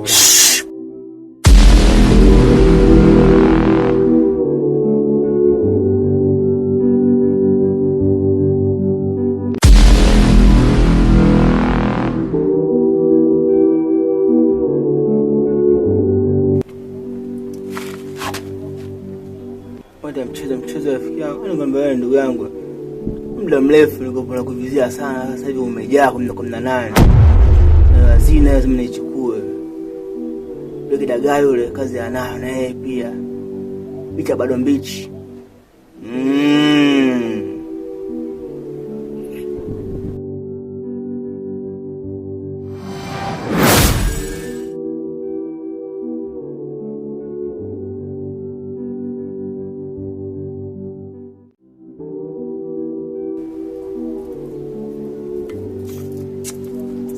Mchezo rafiki yangu. Nikwambia wewe ndugu yangu. Muda mrefu nilikuwa nakuvizia sana, sasa hivi umejaa 18. Na hazina lazima nichukue. Yule kidagaa yule kazi anayo na yeye pia. Bicha bado mbichi.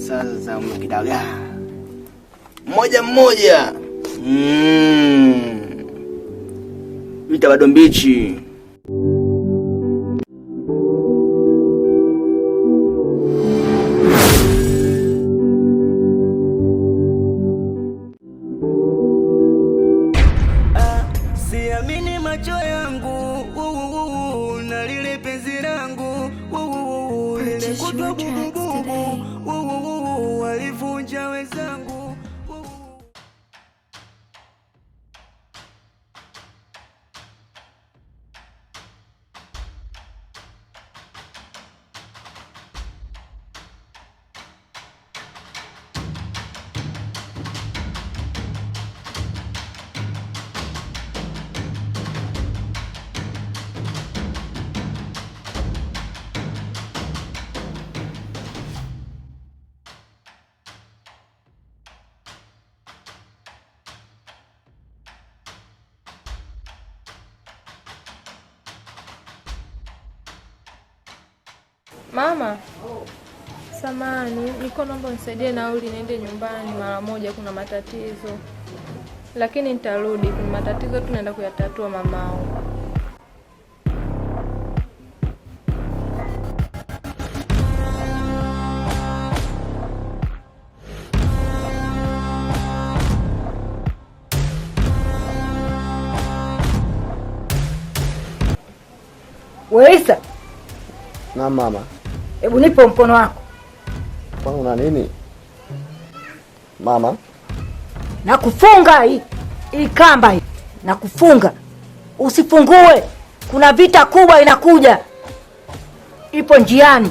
Sasa mkidagaa mmoja Vita bado mbichi. Siamini macho yangu na lile penzi langu walivunja wenzangu. Mama, samani, niko naomba unisaidie nauli niende nyumbani mara moja, kuna matatizo. Lakini nitarudi, kuna matatizo tunaenda kuyatatua mamao. Weisa. Na mama. Hebu nipo mkono wako. Kwa una nini? Mama. Na kufunga hii kamba hii. Na kufunga. Usifungue. Kuna vita kubwa inakuja. Ipo njiani.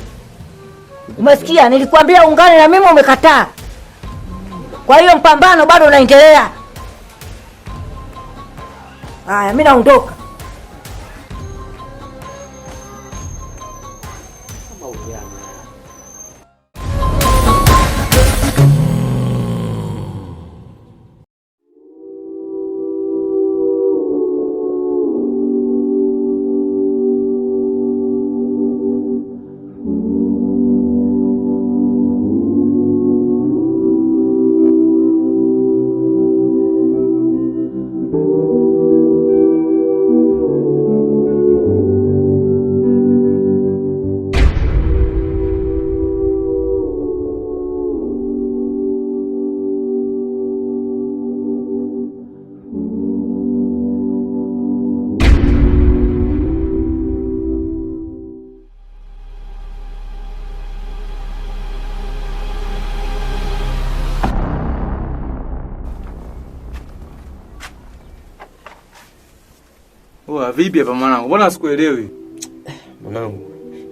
Umesikia? Nilikwambia ungane na mimi umekataa. Kwa hiyo mpambano bado unaendelea. Haya, mimi naondoka. Vipi hapa mwanangu? Mbona sikuelewi? Mwanangu,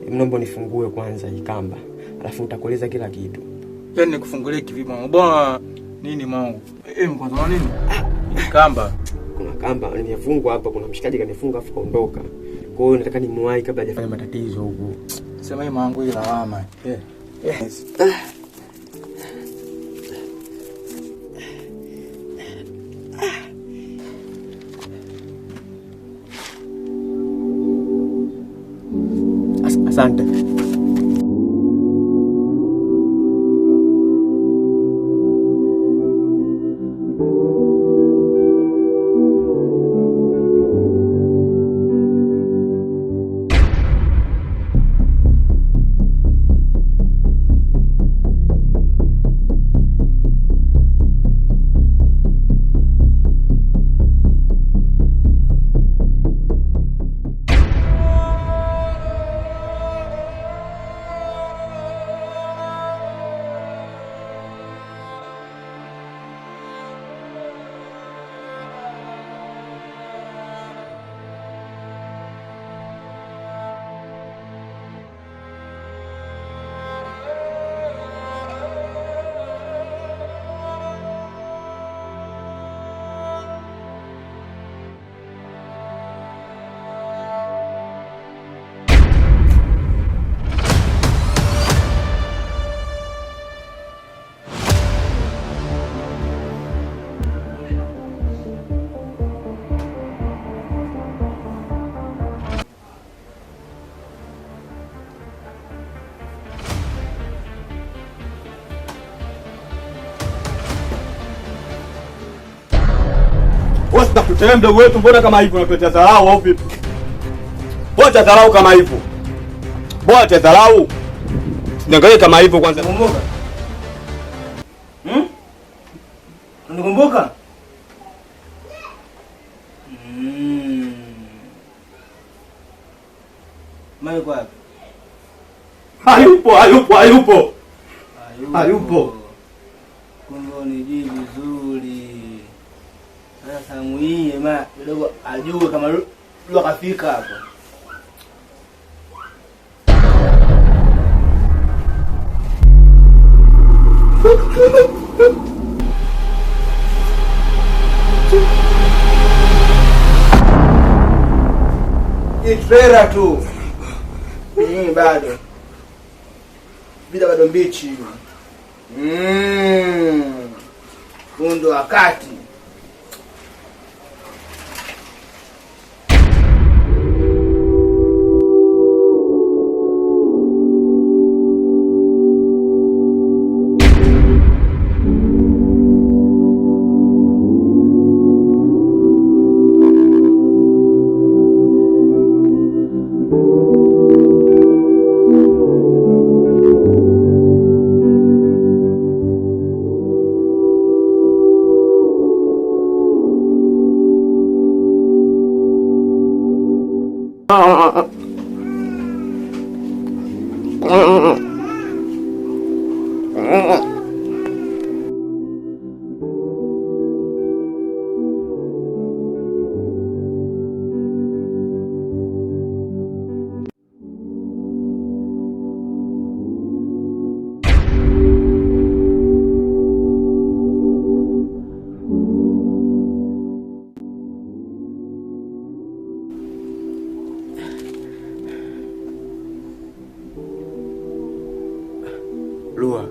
naomba nifungue kwanza hii kamba, alafu nitakueleza kila kitu. Yaani nikufungulie kivipi mwanangu? Bwana nini mwanangu? Kwanza nini? Kamba. Kuna kamba nimefungwa hapa, kuna mshikaji kanifunga afu kaondoka. Kwa hiyo nataka nimuwahi kabla hajafanya matatizo huko. Sema hii mwanangu hii lawama. Yes. Asante. Tena mdogo wetu, mbona kama hivyo unatuletea dharau au vipi? Bora dharau kama hivyo. Bora dharau. Niangalie kama hivyo kwanza. Kumbuka. Unakumbuka? Mali kwa wapi? Hayupo. Kumbe ni jibu vizuri. Sasa muie kidogo ajue kama leo kafika hapo. Hii trailer tu. Bado. Bado mbichi. Ndo wakati. Lua,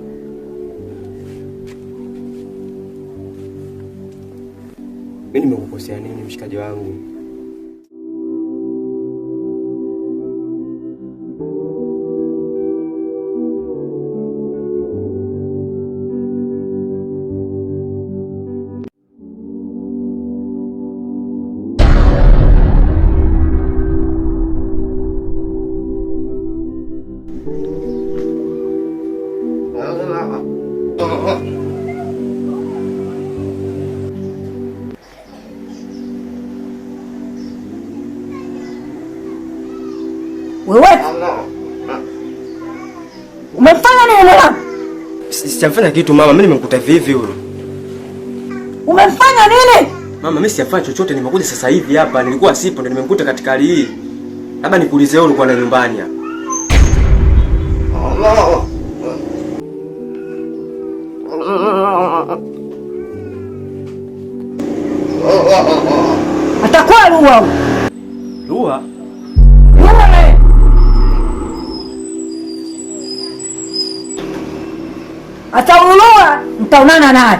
mimi nimekukosea nini mshikaji wangu? Wewe umefanya nini leo? Sijafanya kitu mama, mimi nimekuta vivi huyo. Umefanya nini? Mama, mimi sijafanya chochote, nimekuja sasa hivi hapa, nilikuwa sipo ndio nimekuta katika hali hii. Labda nikuulize wewe ulikuwa na nyumbani hapa. Atakuwa Lua. Lua? Ataulua, mtaonana naye.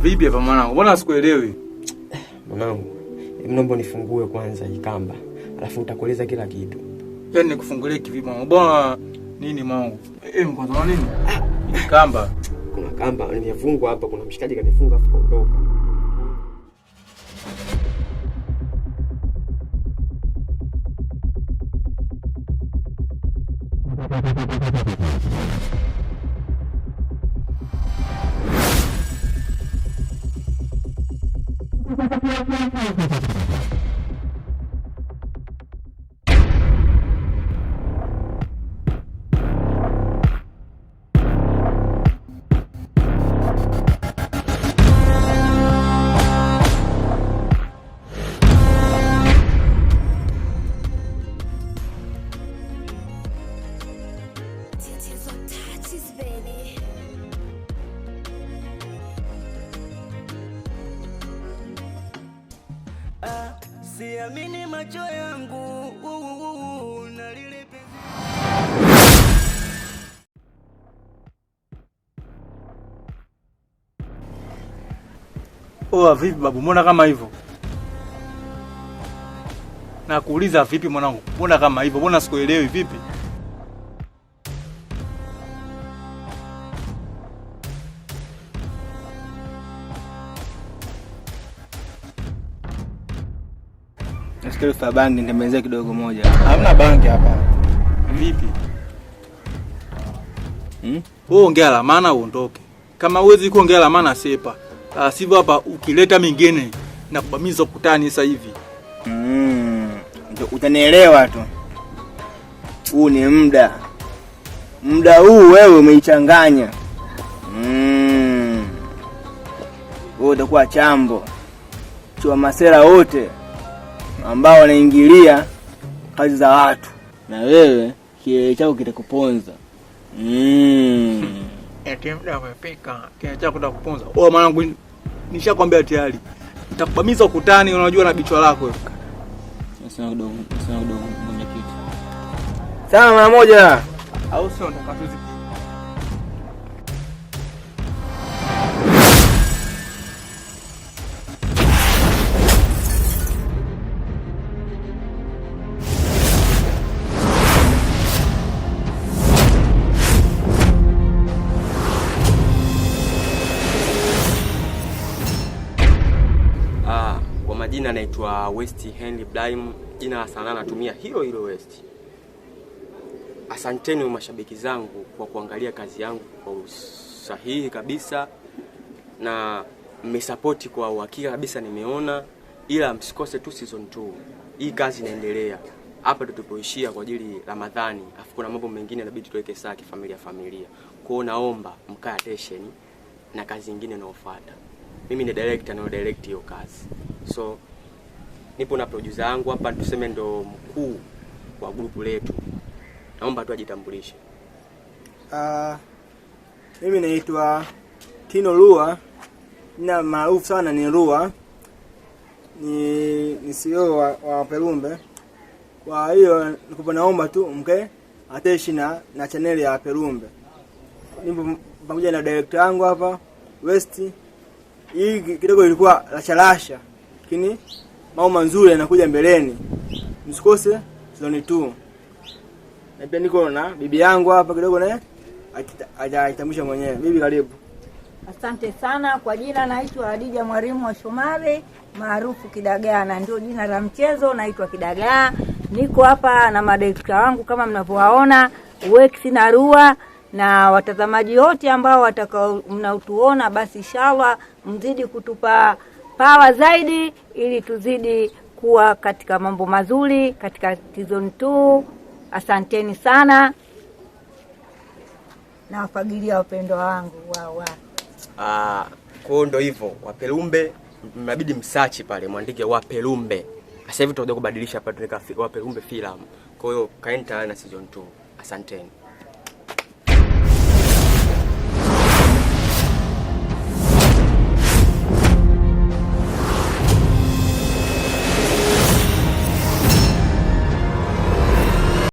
Vipi hapa mwanangu? Mbona sikuelewi? Mwanangu, naomba nifungue kwanza hii kamba, alafu nitakueleza kila kitu. Yaani nikufungulie kivipi mwanangu? Bwana nini mwanangu? Mkwanza nini? Kamba. Kuna kamba nimefungwa hapa, kuna mshikaji kanifunga afu kaondoka. Siamini macho yangu na lile penzi. Vipi babu, mbona kama hivyo? Nakuuliza vipi mwanangu? Mbona kama hivyo? Mbona sikuelewi vipi? Nasikia bangi nitemezea kidogo moja. Hamna bangi hapa. Vipi? Wewe ongea la maana uondoke. Kama huwezi kuongea la maana sepa. Sivyo hapa ukileta mingine na kubamiza ukutani sasa hivi. Utanielewa tu. Huu ni muda huu wewe umeichanganya. Wewe utakuwa chambo chwa masera wote ambao wanaingilia kazi za watu, na wewe kielele chako kitakuponza. Eti muda umefika, kielele chako kitakuponza. Mwanangu, nishakwambia tayari. Nitakubamiza ukutani, unajua na bichwa lako wewe. Sasa kidogo mwenye kitu. Sawa mara moja. Au sio, nataka tuzi. majina naitwa West Henry Ibrahim, jina la sanaa natumia hilo West. Asanteni mashabiki zangu kwa kuangalia kazi yangu kwa usahihi kabisa, na mmesupporti kwa uhakika kabisa, nimeona. Ila msikose tu season 2. Hii kazi inaendelea. Hapa tulipoishia kwa ajili Ramadhani, afu kuna mambo mengine inabidi tuweke sawa kifamilia. Kwa hiyo naomba mkae attention na kazi nyingine inayofuata. Mimi ni director na direct hiyo kazi. So nipo na producer yangu hapa, tuseme ndo mkuu wa grupu letu. Naomba tu ajitambulishe. Mimi naitwa Tino Lua. Na maarufu sana ni Lua. Ni CEO wa Pelumbe. Kwa hiyo nikupa naomba tu mke attention na channel ya Pelumbe. Nipo pamoja na director wangu hapa West. Hii kidogo ilikuwa lasha, lakini mambo mazuri yanakuja mbeleni. Msikose season 2. Na pia niko na bibi yangu hapa kidogo naye ajaitambusha mwenyewe. Bibi karibu. Asante sana. Kwa jina naitwa Hadija Mwalimu wa Shomari, maarufu Kidagaa, na ndio jina la mchezo, naitwa Kidagaa. Niko hapa na madirekta wangu kama mnavyowaona, Wex na Rua, na watazamaji wote ambao watakao mnautuona, basi inshallah mzidi kutupa power zaidi ili tuzidi kuwa katika mambo mazuri katika season 2. Asanteni sana. Na wafagilia wapendwa wangu wao. Kwa ndo hivyo, Wapelumbe mnabidi msachi pale, mwandike Wapelumbe. Sasa hivi tutakuja kubadilisha hapa, tunaweka Wapelumbe filamu. Kwa hiyo kaeni tayari na season 2. Asanteni.